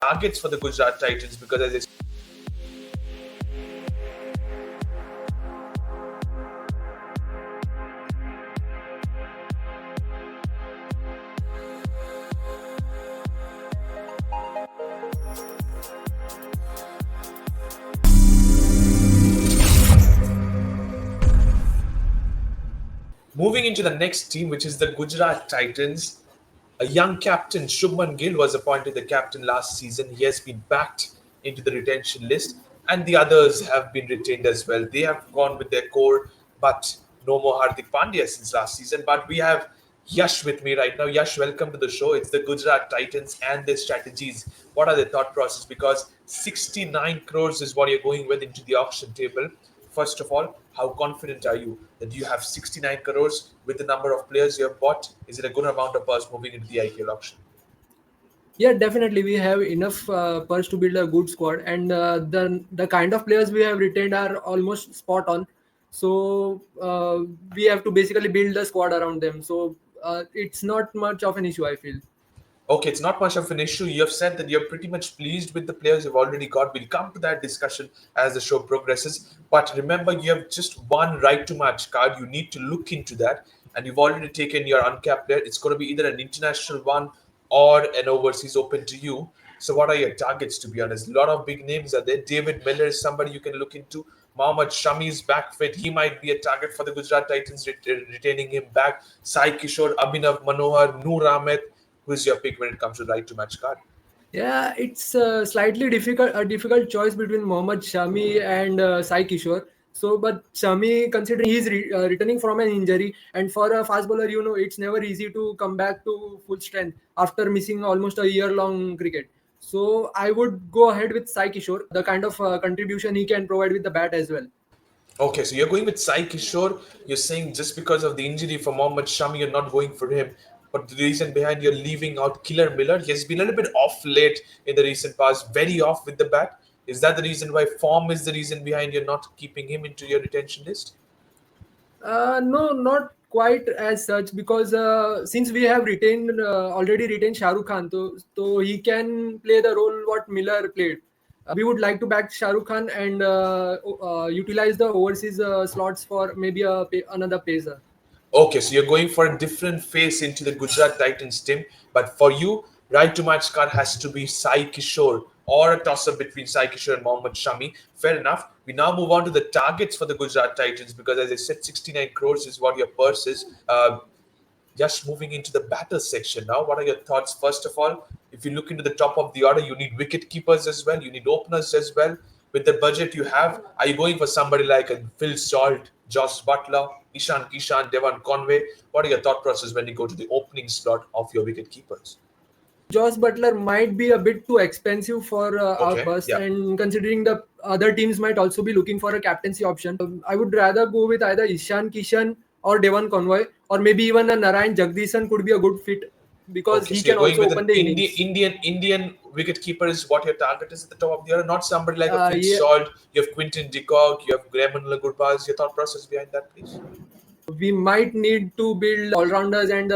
targets for the Gujarat Titans? Because as I moving into the next team, which is the Gujarat Titans, a young captain, Shubman Gill, was appointed the captain last season. He has been backed into the retention list, and the others have been retained as well. They have gone with their core, but no more Hardik Pandya since last season. But we have Yash with me right now. Yash, welcome to the show. It's the Gujarat Titans and their strategies. What are their thought process? Because 69 crores is what you're going with into the auction table. First of all, how confident are you that you have 69 crores with the number of players you have bought? Is it a good amount of purse moving into the IPL auction? Yeah, definitely. We have enough purse to build a good squad, and the kind of players we have retained are almost spot on. So we have to basically build the squad around them. So it's not much of an issue, I feel. Okay, it's not much of an issue. You have said that you're pretty much pleased with the players you've already got. We'll come to that discussion as the show progresses. But remember, you have just one right to match card. You need to look into that. And you've already taken your uncapped player. It's going to be either an international one or an overseas open to you. So, what are your targets, to be honest? A lot of big names are there. David Miller is somebody you can look into. Mohammad Shami is back fit. He might be a target for the Gujarat Titans, retaining him back. Sai Kishore, Abhinav Manohar, Noor Ahmed. Who is your pick when it comes to right to match card? Yeah, it's slightly difficult choice between Mohammad Shami and Sai Kishore. So, but Shami, considering he's returning from an injury, and for a fast bowler, it's never easy to come back to full strength after missing almost a year-long cricket. So, I would go ahead with Sai Kishore, the kind of contribution he can provide with the bat as well. Okay, so you're going with Sai Kishore. You're saying just because of the injury for Mohammad Shami, you're not going for him. But the reason behind you're leaving out Killer Miller, he has been a little bit off late in the recent past, very off with the bat. Is that the reason why form is the reason behind you're not keeping him into your retention list? No, not quite as such, because since we have already retained Shah Rukh Khan, so he can play the role what Miller played. We would like to back Shah Rukh Khan and utilize the overseas slots for maybe another pacer. Okay, so you're going for a different face into the Gujarat Titans team, but for you, right to match card has to be Sai Kishore or a toss up between Sai Kishore and Mohammad Shami. Fair enough. We now move on to the targets for the Gujarat Titans because, as I said, 69 crores is what your purse is. Just moving into the batter section now, what are your thoughts? First of all, if you look into the top of the order, you need wicket keepers as well, you need openers as well. With the budget you have, are you going for somebody like a Phil Salt, Josh Butler, Ishan Kishan, Devon Conway? What are your thought process when you go to the opening slot of your wicket keepers? Josh Butler might be a bit too expensive for our Okay, purse, yeah. and considering the other teams might also be looking for a captaincy option, I would rather go with either Ishan Kishan or Devon Convoy, or maybe even a Narayan Jagdishan could be a good fit because Okay, he so you're can going also with an open the innings. Indian wicket keeper is what your target is at the top of the order, not somebody like a Phil Yeah, Salt. You have Quinton de Kock, you have Graham Gurbaz. Your thought process behind that, please. we might need to build all-rounders and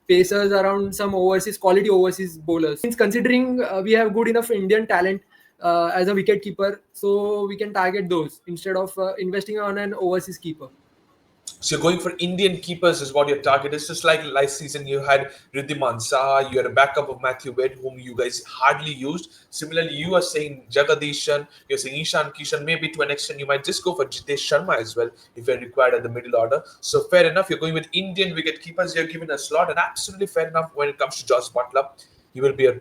pacers around some quality overseas bowlers. Since considering we have good enough Indian talent as a wicket keeper, so we can target those instead of investing on an overseas keeper. So you're going for Indian keepers is what your target is. Just like last season, you had Riddhiman Saha, you had a backup of Matthew Wade, whom you guys hardly used. Similarly, you are saying Jagadishan, you're saying Ishan Kishan. Maybe to an extent, you might just go for Jitesh Sharma as well if you're required at the middle order. So fair enough, you're going with Indian wicket keepers. You're given a slot, and absolutely fair enough when it comes to Josh Butler. He will be a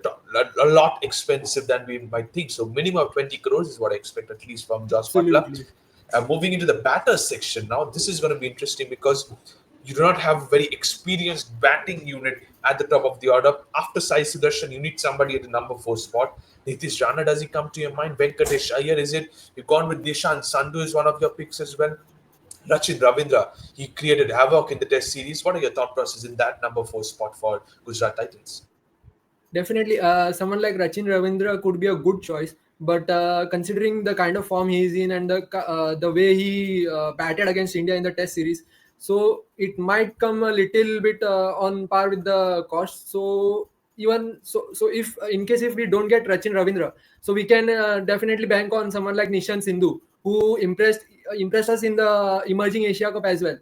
lot expensive than we might think. So minimum of 20 crores is what I expect at least from Josh Butler. Absolutely. Moving into the batter section now, this is going to be interesting because you do not have a very experienced batting unit at the top of the order. After Sai Sudarshan, you need somebody at the number 4 spot. Nitish Rana, does he come to your mind? Venkatesh Iyer, is it? You've gone with Nishan Sandhu is one of your picks as well. Rachin Ravindra, he created havoc in the Test series. What are your thought process in that number 4 spot for Gujarat Titans? Definitely, someone like Rachin Ravindra could be a good choice. But considering the kind of form he is in and the way he batted against India in the Test series, so it might come a little bit on par with the cost. So even so if in case if we don't get Rachin Ravindra, so we can definitely bank on someone like Nishan Sindhu, who impressed us in the emerging Asia Cup as well,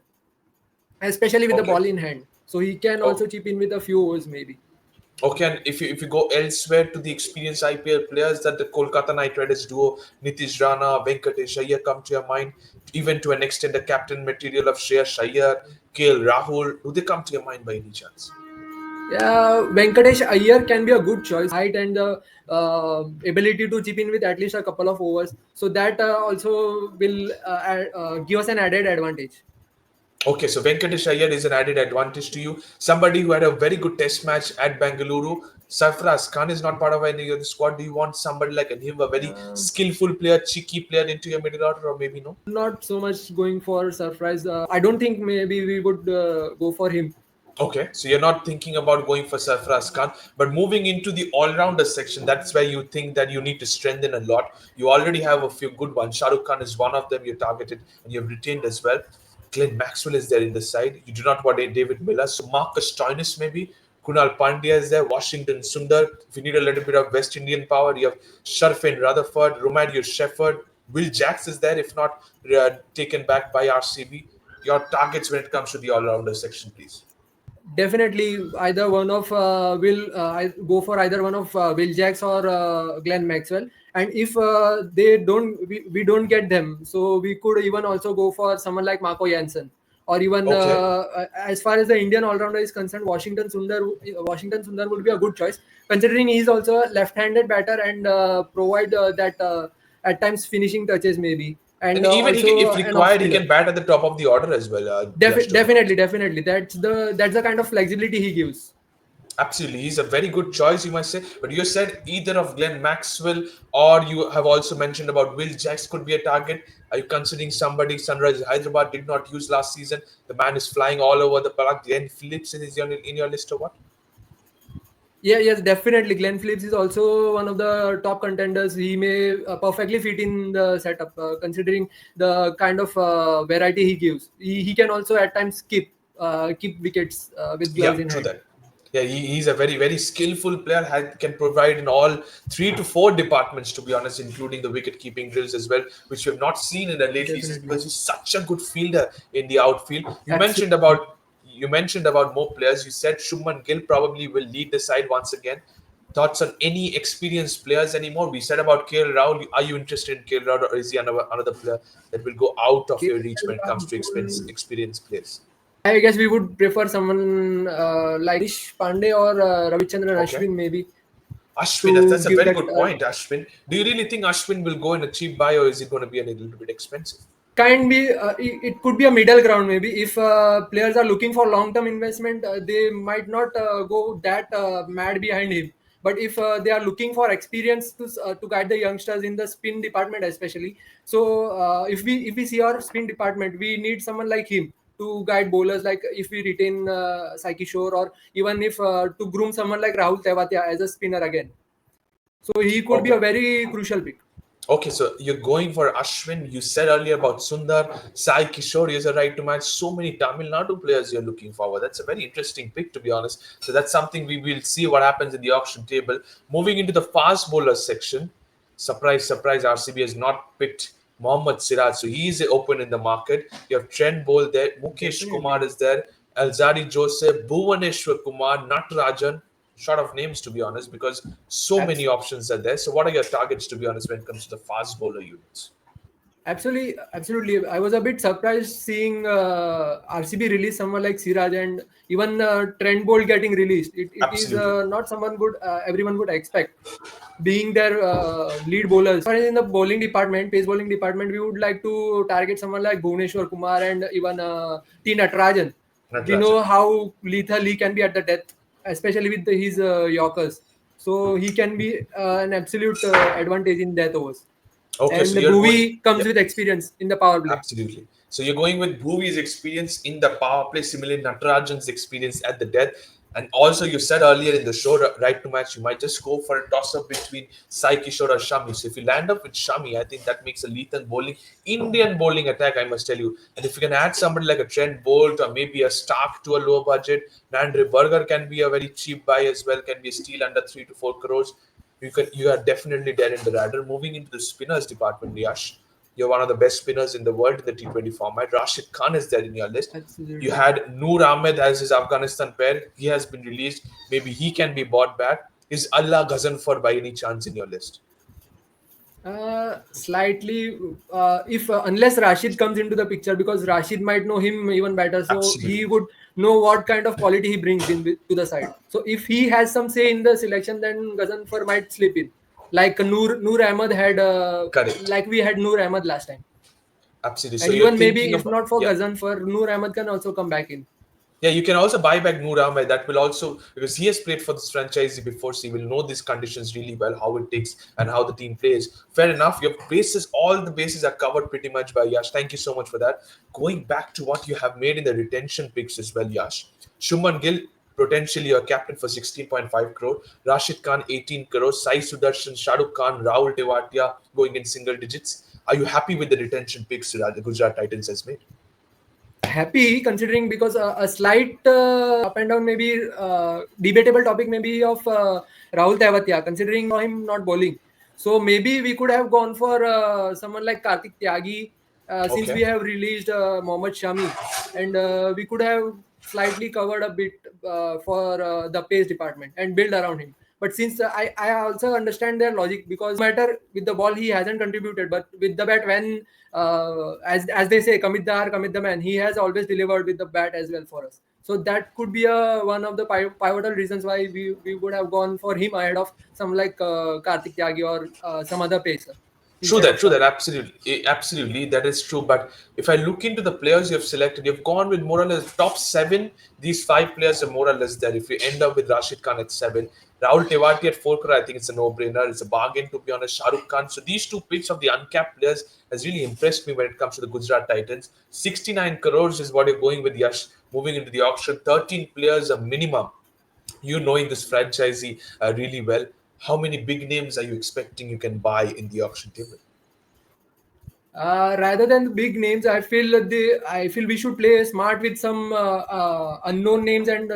especially with the Okay. ball in hand. So he can Oh, also chip in with a few overs maybe. okay. And if you go elsewhere to the experienced IPL players that the Kolkata Knight Riders duo, Nitish Rana, Venkatesh Iyer come to your mind, even to an extent the captain material of Shreyas Iyer, KL Rahul, do they come to your mind by any chance? Yeah, Venkatesh Iyer can be a good choice. Height and the ability to chip in with at least a couple of overs, so that also will give us an added advantage. Okay, so Venkatesh Iyer is an added advantage to you. Somebody who had a very good test match at Bengaluru. Sarfraz Khan is not part of any of the squad. Do you want somebody like him, a very Uh, skillful player, cheeky player into your middle order, or maybe no? Not so much going for surprise. I don't think maybe we would go for him. Okay, so you're not thinking about going for Sarfraz Khan, but moving into the all-rounder section, that's where you think that you need to strengthen a lot. You already have a few good ones. Shah Rukh Khan is one of them you targeted and you've retained as well. Glenn Maxwell is there in the side. You do not want a David Miller, so Marcus Stoinis maybe. Kunal Pandya is there. Washington Sundar. If you need a little bit of West Indian power, you have Sharfin Rutherford, Romeo Shepherd, Will Jacks is there. If not taken back by RCB, your targets when it comes to the all-rounder section, please. Definitely, either one of will I go for either one of Will Jacks or Glenn Maxwell. And if we don't get them, so we could even also go for someone like Marco Jansen, or even Okay. as far as the Indian all-rounder is concerned, Washington Sundar would be a good choice, considering he is also a left-handed batter and provide that at times finishing touches maybe, and And even if also an off required, he spinner. can bat at the top of the order as well. Yash, to be honest. Definitely. That's the kind of flexibility he gives. Absolutely, he's a very good choice, you must say. But you said either of Glenn Maxwell or you have also mentioned about Will Jacks could be a target. Are you considering somebody Sunrise Hyderabad did not use last season? The man is flying all over the park. Glenn Phillips is in your list or what? Yeah, yes, definitely. Glenn Phillips is also one of the top contenders. He may perfectly fit in the setup, considering the kind of variety he gives. He can also at times keep wickets with Yeah, gloves in true hand. that. Yeah, he's a very skillful player. Can provide in all 3 to 4 departments, to be honest, including the wicket keeping drills as well, which we have not seen in the lately Definitely. because he's such a good fielder in the outfield. Absolutely. You mentioned about more players. You said Shubman Gill probably will lead the side once again. Thoughts on any experienced players anymore? We said about KL Rahul. Are you interested in KL Rahul, or is he another player that will go out of your reach when it comes to experienced players? I guess we would prefer someone like Ish Pandey or Ravichandran Okay. Ashwin maybe Ashwin, to that's a give very that. good point. Ashwin, do you really think Ashwin will go in a cheap buy, or is it going to be a little bit expensive? Can be it could be a middle ground maybe. If players are looking for long term investment, they might not go that mad behind him, but if they are looking for experience to guide the youngsters in the spin department especially, so if we see our spin department, we need someone like him to guide bowlers, like if we retain Saiki Shore, or even if to groom someone like Rahul Tewatia as a spinner again, so he could be Okay. a very crucial pick. Okay, so you're going for Ashwin. You said earlier about Sundar, Sai Kishore is a right to match. So many Tamil Nadu players you're looking forward. That's a very interesting pick, to be honest. So that's something we will see what happens in the auction table. Moving into the fast bowler section, surprise, RCB has not picked Mohammad Siraj. So he is open in the market. You have Trent Bolt there, Mukesh Kumar Definitely. is there, Alzari Joseph, Bhuvaneshwar Kumar, Natarajan. Short of names, to be honest, because so many options are there. So, what are your targets, to be honest, when it comes to the fast bowler units? Absolutely. I was a bit surprised seeing RCB release someone like Siraj, and even Trent Bolt getting released. It is Absolutely. not someone would everyone would expect, being their lead bowlers. But in the bowling department, pace bowling department, we would like to target someone like Bhuvneshwar Kumar and even T Natarajan. We Natarajan. know how lethal he can be at the death, especially with his Yorkers. So he can be an absolute advantage in death overs. Okay, And so you're going. Bhuvi comes Yep. with experience in the power play. Absolutely. So you're going with Bhuvi's experience in the power play, similarly Natarajan's experience at the death. And also, you said earlier in the show, right to match, you might just go for a toss up between Sai Kishore or Shami. So if you land up with Shami, I think that makes a lethal bowling, Indian bowling attack, I must tell you. And if you can add somebody like a Trent Bolt or maybe a Stark to a low budget, Nandre Burger can be a very cheap buy as well, can be a steal under 3 to 4 crores. You are definitely there in the radar. Moving into the spinners department, Yash. You're one of the best spinners in the world in the T20 format. Rashid Khan is there in your list. You Absolutely. had Noor Ahmed as his Afghanistan pair. He has been released. Maybe he can be bought back. Is Allah Ghazanfar by any chance in your list? Slightly, if unless Rashid comes into the picture, because Rashid might know him even better, so he Absolutely. would know what kind of quality he brings in to the side. So if he has some say in the selection, then Gazanfar might slip in, like Noor Ahmed had, Correct. like we had Noor Ahmed last time, Absolutely. So and you're even maybe thinking if about, not for yeah. Gazanfar, Noor Ahmed can also come back in. Yeah, you can also buy back Noor Ahmed. That will also, because he has played for this franchise before, so he will know these conditions really well, how it takes and how the team plays. Fair enough. Your bases, all the bases are covered pretty much by Yash. Thank you so much for that. Going back to what you have made in the retention picks as well, Yash. Shuman Gill, potentially your captain for 16.5 crore. Rashid Khan, 18 crore. Sai Sudarshan, Shahrukh Khan, Rahul Tewatia going in single digits. Are you happy with the retention picks that the Gujarat Titans has made? Happy considering, because a slight up and down, maybe debatable topic maybe of Rahul Tewatia, considering him not bowling. So maybe we could have gone for someone like Kartik Tyagi, since we Okay. have released Mohammad Shami, and we could have slightly covered a bit for the pace department and build around him. But since I also understand their logic, because matter with the ball he hasn't contributed, but with the bat, when as they say, commit the man, he has always delivered with the bat as well for us. So that could be one of the pivotal reasons why we would have gone for him ahead of some like Kartik Tyagi or some other pacer instead of True that, Shami. absolutely, absolutely, that is true. But if I look into the players you've selected, you've gone with more or less top seven. These five players are more or less there. If you end up with Rashid Khan at seven, Rahul Tewati at 4 crore, I think it's a no-brainer. It's a bargain, to be honest. Shahrukh Khan. So these two picks of the uncapped players has really impressed me when it comes to the Gujarat Titans. 69 crores is what you're going with, Yash. Moving into the auction, 13 players a minimum. You knowing this franchisee really well, how many big names are you expecting you can buy in the auction table? Rather than the big names, I feel we should play smart with some unknown names, and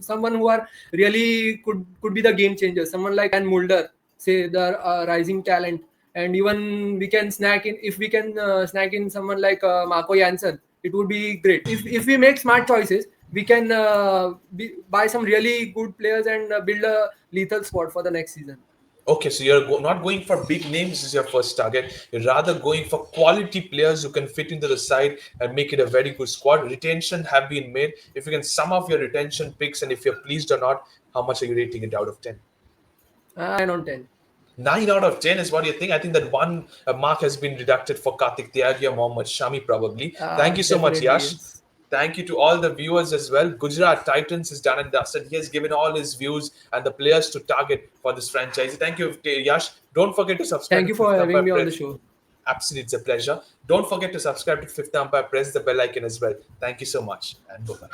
someone who are really could be the game changer. Someone like Van Mulder, say the rising talent, and even we can snack in, if we can snack in someone like Marco Janssen. It would be great if we make smart choices. We can buy some really good players and build a lethal squad for the next season. Okay, so you're not going for big names as your first target. You're rather going for quality players who can fit into the side and make it a very good squad. Retention have been made. If you can sum up your retention picks and if you're pleased or not, how much are you rating it out of 10? 9 on 10. 9 out of 10 is what you think. I think that one mark has been deducted for Kartik Tyagi or Mohammad Shami probably. Thank you so much, Definitely, Yash. yes. Thank you to all the viewers as well. Gujarat Titans is done and dusted. He has given all his views and the players to target for this franchise. Thank you, Yash. Don't forget to subscribe Thank to you for Fifth having Umpire me on the Press. show. Absolutely, it's a pleasure. Don't forget to subscribe to Fifth Umpire. Press the bell icon as well. Thank you so much and bye bye.